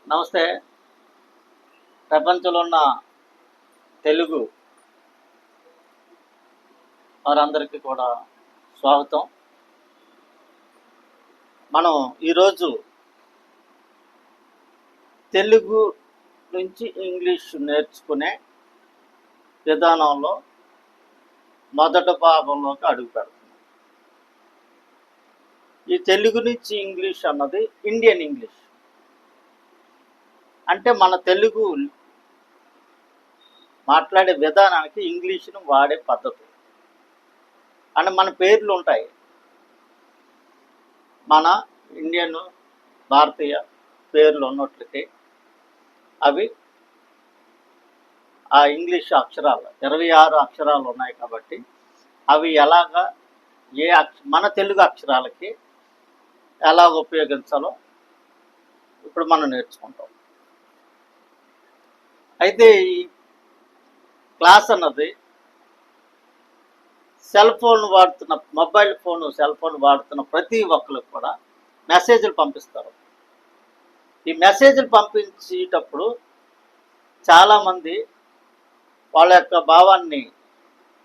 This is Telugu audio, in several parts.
నమస్తే. ప్రపంచంలో ఉన్న తెలుగు వారందరికీ కూడా స్వాగతం. మనం ఈరోజు తెలుగు నుంచి ఇంగ్లీష్ నేర్చుకునే విధానంలో మొదటి భాగంలోకి అడుగు పెడుతున్నాం. ఈ తెలుగు నుంచి ఇంగ్లీష్ అన్నది ఇండియన్ ఇంగ్లీష్. అంటే మన తెలుగు మాట్లాడే విధానానికి ఇంగ్లీష్ను వాడే పద్ధతి. అంటే మన పేర్లు ఉంటాయి, మన ఇండియన్ భారతీయ పేర్లు ఉన్నట్లయితే అవి ఆ ఇంగ్లీష్ అక్షరాలు 26 అక్షరాలు ఉన్నాయి కాబట్టి అవి ఎలాగా మన తెలుగు అక్షరాలకి ఎలాగ ఉపయోగించాలో ఇప్పుడు మనం నేర్చుకుంటాం. అయితే ఈ క్లాస్ అన్నది సెల్ ఫోన్ వాడుతున్న సెల్ ఫోన్ వాడుతున్న ప్రతి ఒక్కరికి కూడా మెసేజ్లు పంపిస్తారు. ఈ మెసేజ్లు పంపించేటప్పుడు చాలామంది వాళ్ళ యొక్క భావాన్ని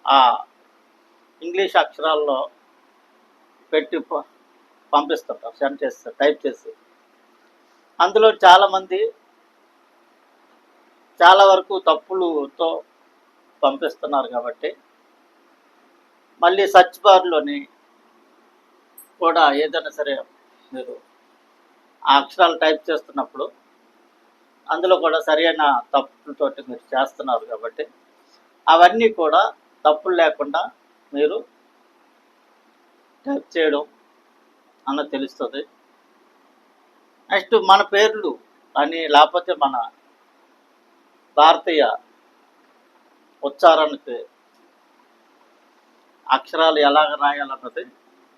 ఆ ఇంగ్లీష్ అక్షరాల్లో పెట్టి పంపిస్తుంటారు, సెండ్ చేస్తారు, టైప్ చేసి. అందులో చాలామంది చాలా వరకు తప్పులతో పంపిస్తున్నారు కాబట్టి మళ్ళీ సర్చ్ బార్లోని కూడా ఏదైనా సరే మీరు ఆ అక్షరాలు టైప్ చేస్తున్నప్పుడు అందులో కూడా సరైన తప్పులతోటి మీరు చేస్తున్నారు కాబట్టి అవన్నీ కూడా తప్పులు లేకుండా మీరు టైప్ చేయడం అన్నది తెలుస్తుంది. నెక్స్ట్ మన పేర్లు అని లేకపోతే మన భారతీయ ఉచ్చారణకి అక్షరాలు ఎలాగ రాయాలన్నది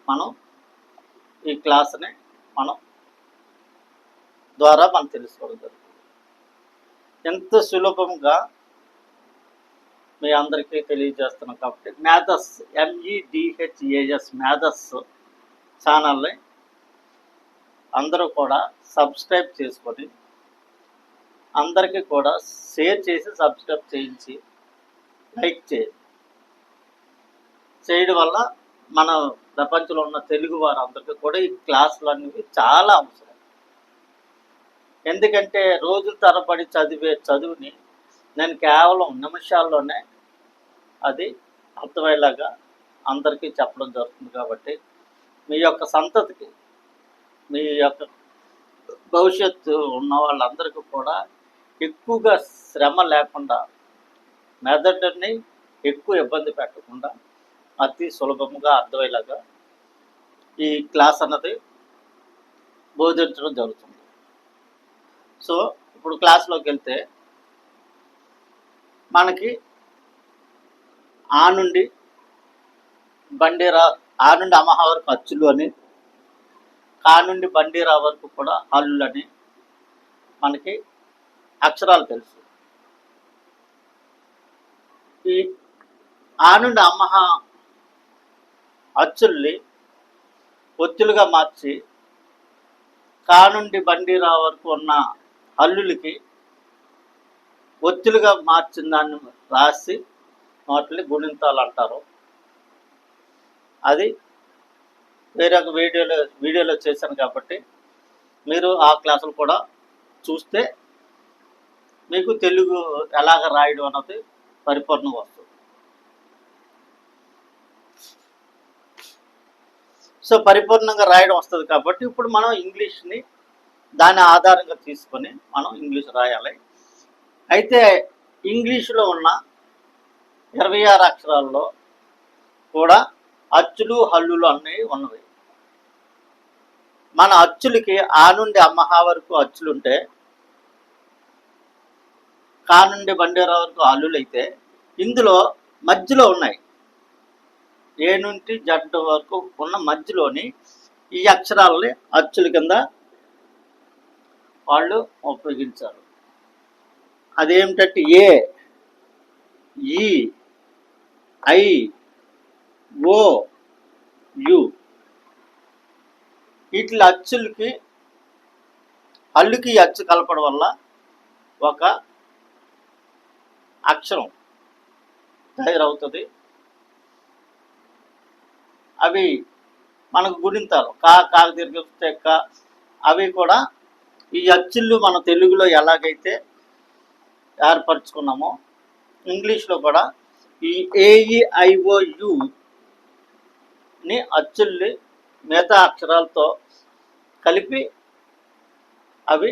మనం ఈ క్లాస్ని ద్వారా మనం తెలుసుకోవడం జరుగుతుంది. ఎంత సులభంగా మీ అందరికీ తెలియజేస్తున్నాం కాబట్టి మ్యాథ్స్ MEDHAS మ్యాథ్స్ ఛానల్ని అందరూ కూడా సబ్స్క్రైబ్ చేసుకొని అందరికీ కూడా షేర్ చేసి సబ్స్క్రైబ్ చేయించి లైక్ చేయడం వల్ల మన ప్రపంచంలో ఉన్న తెలుగు వారందరికీ కూడా ఈ క్లాసులు అనేవి చాలా అవసరం. ఎందుకంటే రోజుల తరబడి చదివే చదువుని నేను కేవలం నిమిషాల్లోనే అది అర్థమయ్యేలాగా అందరికీ చెప్పడం జరుగుతుంది. కాబట్టి మీ యొక్క సంతతికి, మీ యొక్క భవిష్యత్తు ఉన్న వాళ్ళందరికీ కూడా ఎక్కువగా శ్రమ లేకుండా, మెదడుని ఎక్కువ ఇబ్బంది పెట్టకుండా అతి సులభంగా అర్థమయ్యేలాగా ఈ క్లాస్ అన్నది బోధించడం జరుగుతుంది. సో ఇప్పుడు క్లాస్లోకి వెళ్తే మనకి ఆ నుండి అమహ వరకు అచ్చులు అని, కా నుండి బండిరా వరకు కూడా హల్లులు అని మనకి అక్షరాలు తెలుసు. ఈ ఆ నుండి అమహ అచ్చుల్ని ఒత్తులుగా మార్చి కా నుండి బండిరా వరకు ఉన్న హల్లులకి ఒత్తులుగా మార్చిన దాన్ని రాసి వాటిని గుణింతాలు అంటారు. అది వేరే ఒక వీడియోలో చేశాను కాబట్టి మీరు ఆ క్లాసులు కూడా చూస్తే మీకు తెలుగు ఎలాగ రాయడం అన్నది పరిపూర్ణంగా వస్తుంది. సో పరిపూర్ణంగా రాయడం వస్తుంది కాబట్టి ఇప్పుడు మనం ఇంగ్లీష్ని దాని ఆధారంగా తీసుకొని మనం ఇంగ్లీష్ రాయాలి. అయితే ఇంగ్లీషులో ఉన్న 26 అక్షరాల్లో కూడా అచ్చులు హల్లులు అనేవి ఉన్నవి. మన అచ్చులకి ఆ నుండి అమ్మహ వరకు అచ్చులుంటే, కా నుండి బండేరా వరకు హల్లులు అయితే, ఇందులో మధ్యలో ఉన్నాయి ఏ నుండి జడ్ వరకు ఉన్న మధ్యలోని ఈ అక్షరాలని అచ్చుల కింద వాళ్ళు ఉపయోగించారు. అదేమిటంటే ఏ, ఈ, ఐ, ఓ, యు. వీటి అచ్చులకి హల్లుకి ఈ అచ్చు కలపడం వల్ల ఒక అక్షరం తయారవుతుంది. అవి మనకు గుణింతాలు కాక దీర్ఘ క అవి కూడా ఈ అచ్చులు మన తెలుగులో ఎలాగైతే ఏర్పరచుకున్నామో ఇంగ్లీష్లో కూడా ఈ AEIOUని అచ్చుల్ని మిగతా అక్షరాలతో కలిపి అవి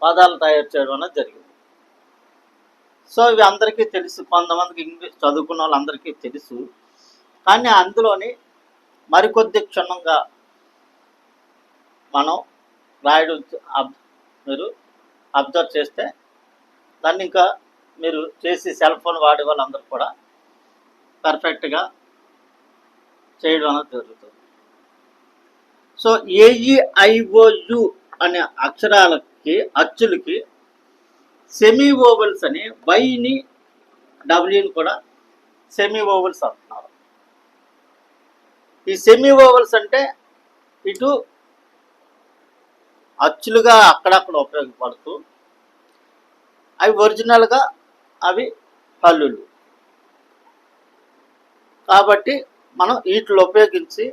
పదాలు తయారు చేయడం అనేది జరిగింది. సో ఇవి అందరికీ తెలుసు, కొంతమందికి ఇంగ్లీష్ చదువుకున్న వాళ్ళందరికీ తెలుసు. కానీ అందులోని మరికొద్ది క్షుణ్ణంగా మనం రాయడం మీరు అబ్జర్వ్ చేస్తే దాన్ని ఇంకా మీరు చేసి సెల్ ఫోన్ వాడే వాళ్ళందరూ కూడా పర్ఫెక్ట్గా చేయడం అనేది జరుగుతుంది. సో AEIOU అనే అక్షరాలకి అచ్చులకి సెమీ ఓవల్స్ అని వైని డబ్ల్యూని కూడా సెమీ ఓవల్స్ అంటున్నారు. ఈ సెమీ ఓవల్స్ అంటే ఇటు అచ్చులుగా అక్కడక్కడ ఉపయోగపడుతూ అవి ఒరిజినల్గా అవి హల్లులు కాబట్టి మనం వీటిని ఉపయోగించి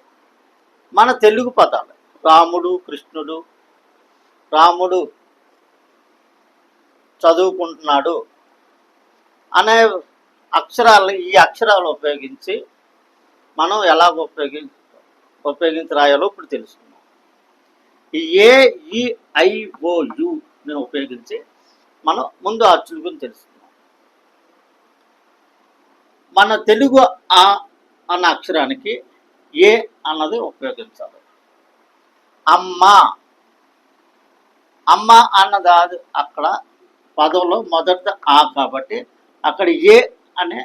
మన తెలుగు పదాలు రాముడు, కృష్ణుడు, రాముడు చదువుకుంటున్నాడు అనే అక్షరాలని ఈ అక్షరాలు ఉపయోగించి మనం ఎలాగ ఉపయోగించి రాయాలో ఇప్పుడు తెలుసుకున్నాం. ఈ AEIOUని ఉపయోగించి మనం ముందు అచ్చుల గురించి తెలుసుకున్నాం. మన తెలుగు ఆ అన్న అక్షరానికి ఏ అన్నది ఉపయోగించాలి. అమ్మ అమ్మ అన్నది అక్కడ పదంలో మొదట ఆ కాబట్టి అక్కడ ఏ అనే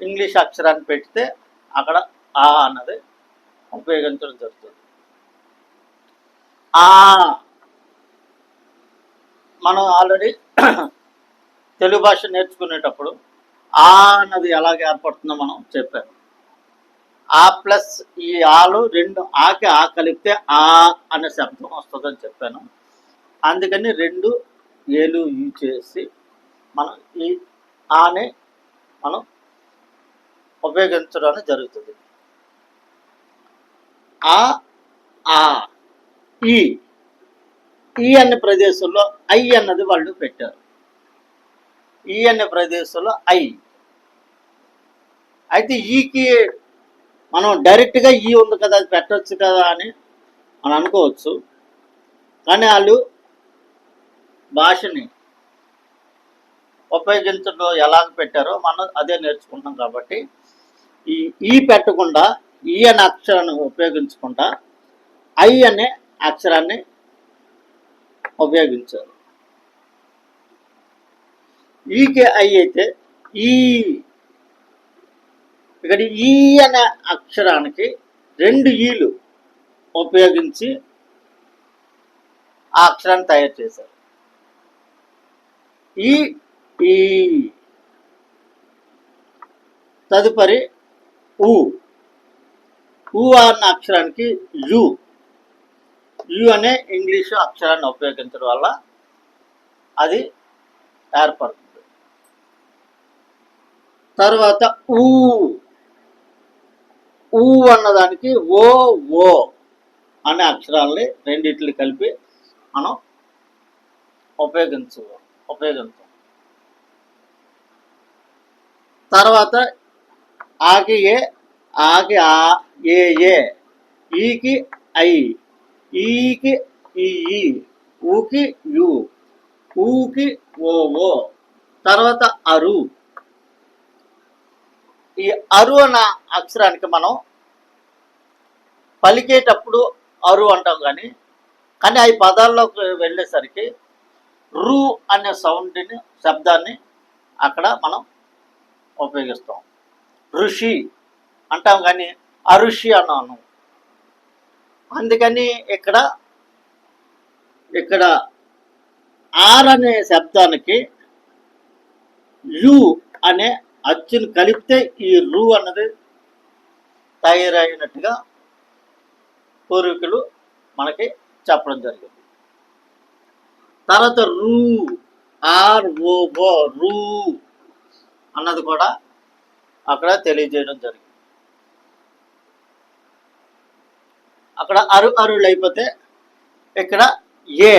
ఇంగ్లీష్ అక్షరాన్ని పెడితే అక్కడ ఆ అన్నది ఉపయోగించడం జరుగుతుంది. ఆ మనం ఆల్రెడీ తెలుగు భాష నేర్చుకునేటప్పుడు ఆ అన్నది ఎలాగ ఏర్పడుతుందో మనం చెప్పాము. ఆ ప్లస్ ఈ ఆలు రెండు ఆకి ఆ కలిపితే ఆ అనే శబ్దం వస్తుందని చెప్పాను. అందుకని రెండు ఏలు యూజ్ చేసి మనం ఈ ఆని మనం ఉపయోగించడం జరుగుతుంది. ఆ ఈ అనే ప్రదేశంలో ఐ అన్నది వాళ్ళు పెట్టారు. ఈ అనే ప్రదేశంలో ఐ అయితే ఈకి మనం డైరెక్ట్గా ఈ ఉంది కదా అది పెట్టవచ్చు కదా అని మనం అనుకోవచ్చు. కానీ వాళ్ళు భాషని ఉపయోగించడం ఎలాగ పెట్టారో మనం అదే నేర్చుకుంటాం. కాబట్టి ఈ పెట్టకుండా ఈ అనే అక్షరాన్ని ఉపయోగించకుండా ఐ అనే అక్షరాన్ని ఉపయోగించారు. ఈకి ఐ అయితే ఈ ఇక్కడ ఈ అనే అక్షరానికి రెండు ఈలు ఉపయోగించి ఆ అక్షరాన్ని తయారు చేశారు. ఈ తదుపరి ఊ అన్న అక్షరానికి యు అనే ఇంగ్లీషు అక్షరాన్ని ఉపయోగించడం వల్ల అది ఏర్పడుతుంది. తర్వాత ఊ అన్నదానికి ఓ అనే అక్షరాలని రెండిట్లు కలిపి మనం ఉపయోగించాం. తర్వాత ఆకి ఏ ఈకి ఐ ఈకి ఈ ఊకి యు ఊకి ఓ తర్వాత అరు. ఈ అరు అన్న అక్షరానికి మనం పలికేటప్పుడు అరు అంటాం కానీ అవి పదాల్లోకి వెళ్ళేసరికి రు అనే శబ్దాన్ని అక్కడ మనం ఉపయోగిస్తాం. ఋషి అంటాం కానీ అఋషి అన్నాను. అందుకని ఇక్కడ ఆర్ అనే శబ్దానికి యు అనే అచ్చును కలిపితే ఈ రు అన్నది తయారైనట్టుగా పూర్వీకులు మనకి చెప్పడం జరిగింది. తర్వాత రూ, ROO, రూ అన్నది కూడా అక్కడ తెలియజేయడం జరిగింది. అక్కడ అరులు అయిపోతే ఇక్కడ ఏ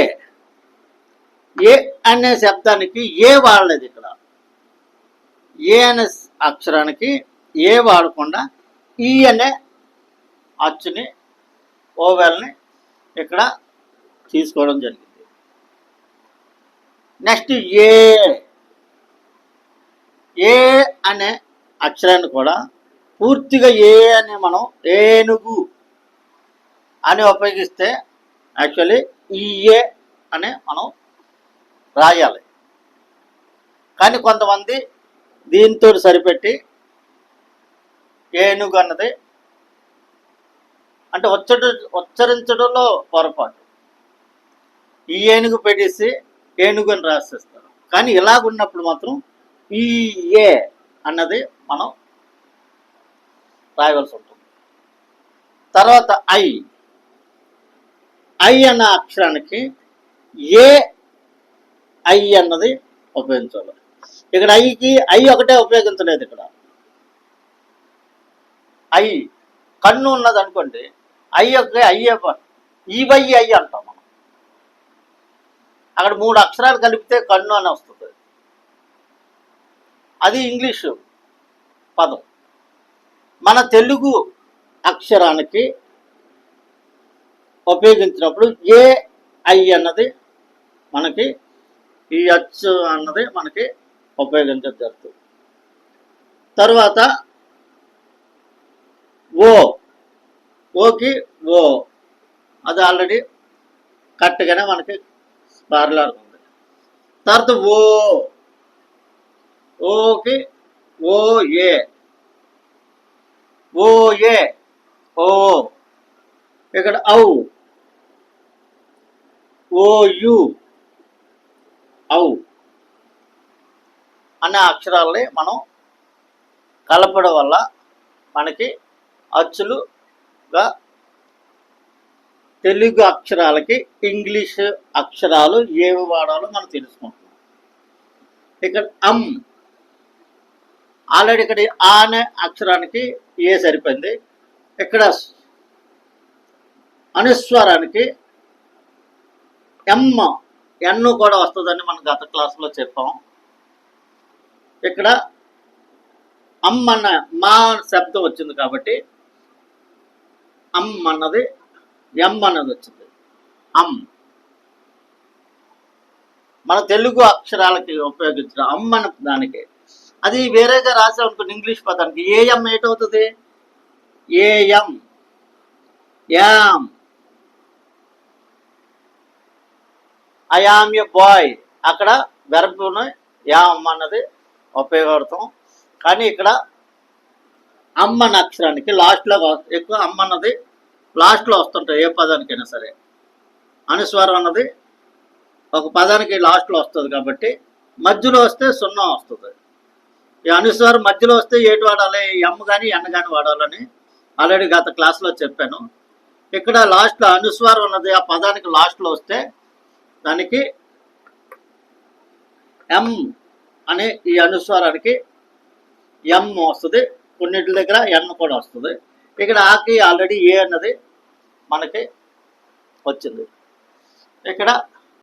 అనే శబ్దానికి ఏ వాడలేదు. ఇక్కడ ఏ అనే అక్షరానికి ఏ వాడకుండా ఈ అనే అచ్చుని ఓవెల్ని ఇక్కడ తీసుకోవడం జరిగింది. నెక్స్ట్ ఏ అనే అక్షరాన్ని కూడా పూర్తిగా ఏ అని మనం ఏనుగు అని ఉపయోగిస్తే యాక్చువల్లీ ఏ అని మనం రాయాలి. కానీ కొంతమంది దీంతో సరిపెట్టి ఏనుగు అన్నది అంటే ఉచ్చరించడంలో పొరపాటు, ఈ ఏనుగు పెట్టేసి ఏనుగు అని రాసేస్తారు. కానీ ఇలాగున్నప్పుడు మాత్రం ఈ ఏ అన్నది మనం రాయవలసి ఉంటుంది. తర్వాత ఐ అన్న అక్షరానికి ఐ అన్నది ఉపయోగించాలి. ఇక్కడ ఐ ఒకటే ఉపయోగించలేదు. ఇక్కడ కన్ను ఉన్నది అనుకోండి, అయ్యే ఐ అంటాం మనం. అక్కడ 3 అక్షరాలు కలిపితే కన్ను అని వస్తుంది. అది ఇంగ్లీషు పదం. మన తెలుగు అక్షరానికి ఉపయోగించినప్పుడు ఐ అన్నది మనకి ఈ అచ్చు అన్నది మనకి ఉపయోగించడం జరుగుతుంది. తర్వాత ఓకి అది ఆల్రెడీ కరెక్ట్గానే మనకి పార్లాడుతుంది. తర్వాత ఓకి ఓ ఇక్కడ ఓయు అనే అక్షరాలని మనం కలపడం వల్ల మనకి అచ్చులుగా తెలుగు అక్షరాలకి ఇంగ్లీష్ అక్షరాలు ఏవి వాడాలో మనం తెలుసుకుంటున్నాం. ఇక్కడ ఆల్రెడీ ఇక్కడ అనే అక్షరానికి ఏ సరిపోయింది. ఇక్కడ అనుస్వారానికి ఎన్ కూడా వస్తుందని మనం గత క్లాసులో చెప్పాం. ఇక్కడ అన్న మా శబ్దం వచ్చింది కాబట్టి అన్నది అన్నది వచ్చింది. మన తెలుగు అక్షరాలకి ఉపయోగించిన అన్న దానికి అది వేరేగా రాసామనుకోండి ఇంగ్లీష్ పదానికి ఏటవుతుంది. Am I am a boy, అక్కడ వెర్బ్ను యామ్ అన్నది ఉపయోగపడతాం. కానీ ఇక్కడ అన్న అక్షరానికి లాస్ట్లో ఎక్కువ అన్నది లాస్ట్లో వస్తుంటాయి. ఏ పదానికైనా సరే అనుస్వారం అన్నది ఒక పదానికి లాస్ట్లో వస్తుంది కాబట్టి మధ్యలో వస్తే 0 వస్తుంది. ఈ అనుస్వారం మధ్యలో వస్తే ఏటి వాడాలి, కానీ ఎన్ కానీ వాడాలని ఆల్రెడీ గత క్లాస్లో చెప్పాను. ఇక్కడ లాస్ట్లో అనుస్వారం ఉన్నది ఆ పదానికి లాస్ట్లో వస్తే దానికి అనే ఈ అనుస్వారానికి వస్తుంది. కొన్నిటి దగ్గర ఎన్ కూడా వస్తుంది. ఇక్కడ ఆల్రెడీ ఏ అన్నది మనకి వచ్చింది. ఇక్కడ